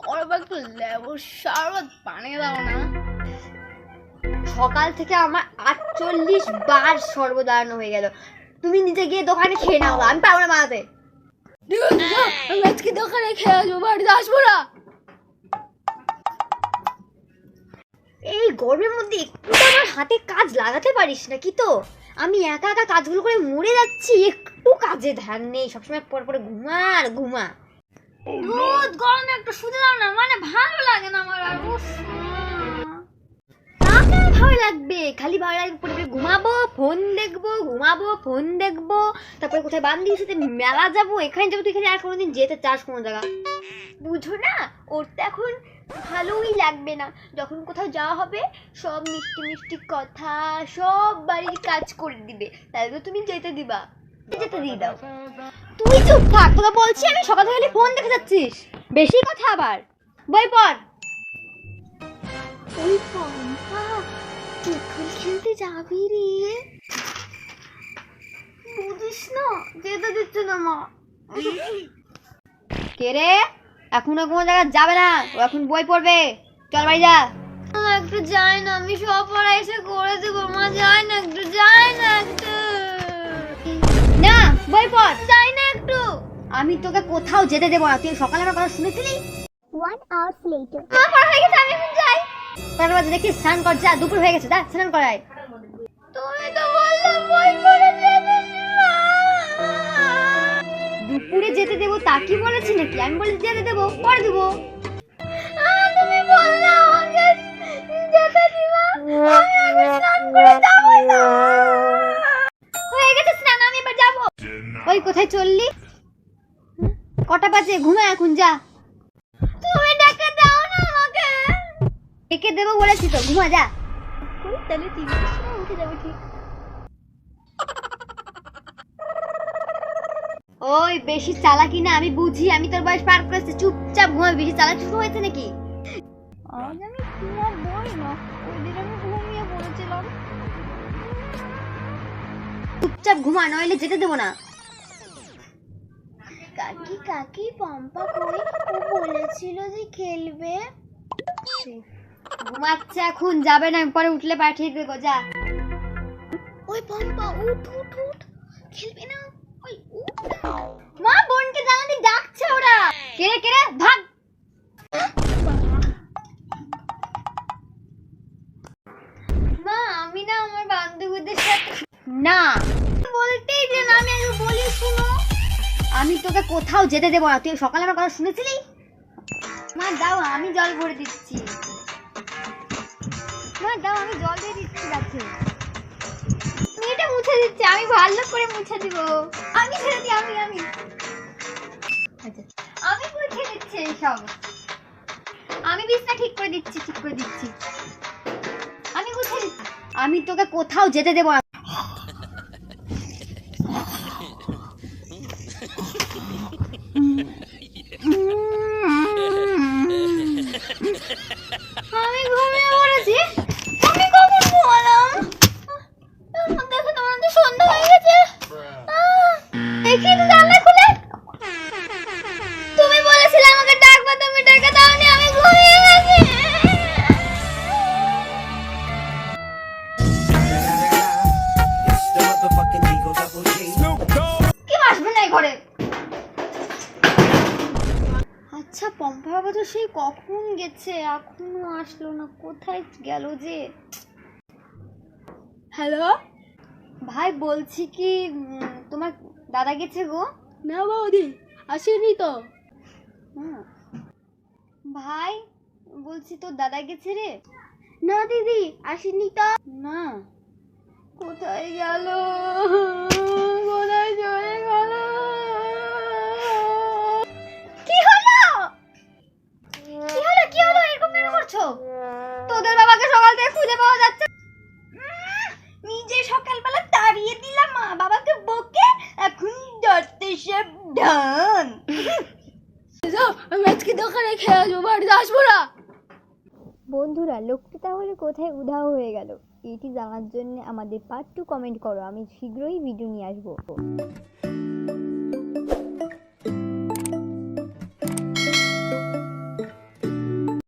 গরম একটু লেবুর শরবত বানিয়ে দাও না। সকাল থেকে আমার 48 বার শরবত বানানো হয়ে গেল। তুমি নিজে গিয়ে দোকানে খেয়ে নাও, আমি পারবো না বানাতে। আমি আজকে দোকানে খেয়ে আসবো, বাড়িতে আসবো না। এই গরমের মধ্যে একটু তো আমার হাতে কাজ লাগাতে পারিস না কি? তো আমি একা একা কাজগুলো করে মরে যাচ্ছি, একটু কাজে ধ্যান নেই, সবসময় পর পরে ঘুমা আর ঘুমা। রোদ গরমে একটু শুতে দাও না, মানে ভালো লাগে না আমার আর। কাকে ভালো লাগবে? খালি ভালো লাগবে পরে পরে ঘুমাবো, ফোন দেখবো, ঘুমাবো, ফোন দেখবো, তারপরে কোথায় বান্ধবীর সাথে মেলা যাবো, এখানে যাবো, তুই এখানে আর কোনোদিন যেতে চাস কোনো জায়গা? বুঝো না, ওর তো এখন ভালোই লাগবে না। যখন কোথাও যাওয়া হবে সব মিষ্টি মিষ্টি কথা, সব বাড়ির কাজ করে দিবে, তাহলে তো তুমি যেতে দিবা, যেতে দিয়ে দাও। তুই চুপ থাক, তোকে বলছি আমি, সকাল থেকে ফোন দেখে যাচ্ছিস, বেশি কথা আবার। বই পড়। ওই পম্পা, পুতুল খেলতে যাবি রে? বুঝিস না, যেতে দিচ্ছে না মা। কে রে? এখনো কোনো জায়গায় যাবে না, ও এখন বই পড়বে। চল বাড়ি যা। একটু যাই না, আমি সব পড়া এসে করে দেবো মা। যাই না, একটু যাই না, একটু না, বই পড়। যাই না একটু। আমি তোকে কোথাও যেতে দেবো না, তুই সকালে আমার কথা শুনেছিলি? 1 hour later. মা পড়া হয়ে গেছে, আমি এখন যাই। তার বাজে দেখি স্নান কর, যা, দুপুর হয়ে গেছে, যা স্নান করাই। তুমি তো বললে বই পড়ে যাবে মা। দুপুরে যেতে দেবো তা কি বলেছি নাকি? আমি বলেছি যেতে দেবো, পরে দেবো। তুমি বললে আমাকে যেতে দিবা, আমি আগে স্নান করে যাবই না। হয়ে গেছে স্নান, আমি এবার যাবো। ওই কোথায় চললি? কটা বাজে? ঘুমা এখন, যা। তুমি ডেকে দাও না আমাকে। একে দেবো বলেছি তো, ঘুমা যা। তাহলে 3টার সময় উঠে যাবে ঠিক। ওই বেশি চালাকি না, আমি বুঝি, আমি তোর বয়স পার করেছি, চুপচাপ ঘুমাবি। বেশি চালাকি শুরু হয়েছে নাকি? আজ আমি ঘুমাবোই না, ওই দিন আমি ঘুমিয়ে পড়েছিলাম। চুপচাপ ঘুমা, নইলে যেতে দেবো না। কাকি কাকি, পম্পা কই? ও বলেছিল যে খেলবে। ঘুমাচ্ছে এখন, যাবে না, পরে উঠলে পাঠিয়ে দেবো, যা। ওই পম্পা, উঠ উঠ উঠ, খেলবে না? ওই উঠ না। মা, বোনকে জানা দি, ডাকছে ওরা। কেড়ে কেড়ে ভাগ। মা, আমি না আমার বান্ধবীদের সাথে না, বলতেই যে না, আমি আগে বলি শুনো। আমি তোকে কোথাও যেতে দেবো না, তুই সকালে আমার কথা শুনেছিলি? মা দাও, আমি জল ভরে দিচ্ছি। মা দাও, আমি জল দিয়ে দিচ্ছি গাছে। মেয়েটা মুছে দিচ্ছে, আমি ভালো করে মুছে দিব। আমি ছেড়ে দিই, আমি আচ্ছা, আমি মুছে দিচ্ছি এইসব। আমি বিছনা ঠিক করে দিচ্ছি, ঠিক করে দিচ্ছি। আমি মুছে দিচ্ছি। আমি তোকে কোথাও যেতে দেবো না। আমি ঘুমিয়ে পড়েছি। আমি কখন ঘুমালাম? দেখো, তোমার তো সন্ধ্যা হয়ে গেছে। দেখি তো জানলা খুলে। তুমি বলেছিলে আমাকে ডাকবা, তুমি ডেকে দাওনি, আমি ঘুমিয়ে গেছি। কি আসবে না এই ঘরে? আচ্ছা, পম্পা বাবা তো সেই কখন গেছে, এখনো আসলো না, কোথায় গেল যে? হ্যালো ভাই, বলছি কি, তোমার দাদা গেছে গো? না বৌদি, আসেনি তো। ভাই, বলছি তোর দাদা গেছে রে? না দিদি, আসেনি তো। না, কোথায় গেল? কোথায় চলে গেল? কি হলো? কি হলো? কি হলো? এরকম কেন করছো? তোদের বাবাকে সকাল থেকে খুঁজে পাওয়া যাচ্ছে। নিজে সকালবেলা তাড়িয়ে দিলাম, মা বাবাকে বকে, এখন ডরতে সব ঢান। আমি আজকে দোকানে খেয়ে আসবো, বাড়িতে আসবো না। বন্ধুরা, লোকটি তাহলে কোথায় উধাও হয়ে গেল? এটি জানার জন্য আমাদের পার্ট 2 কমেন্ট করো, আমি শীঘ্রই ভিডিও নিয়ে আসবো।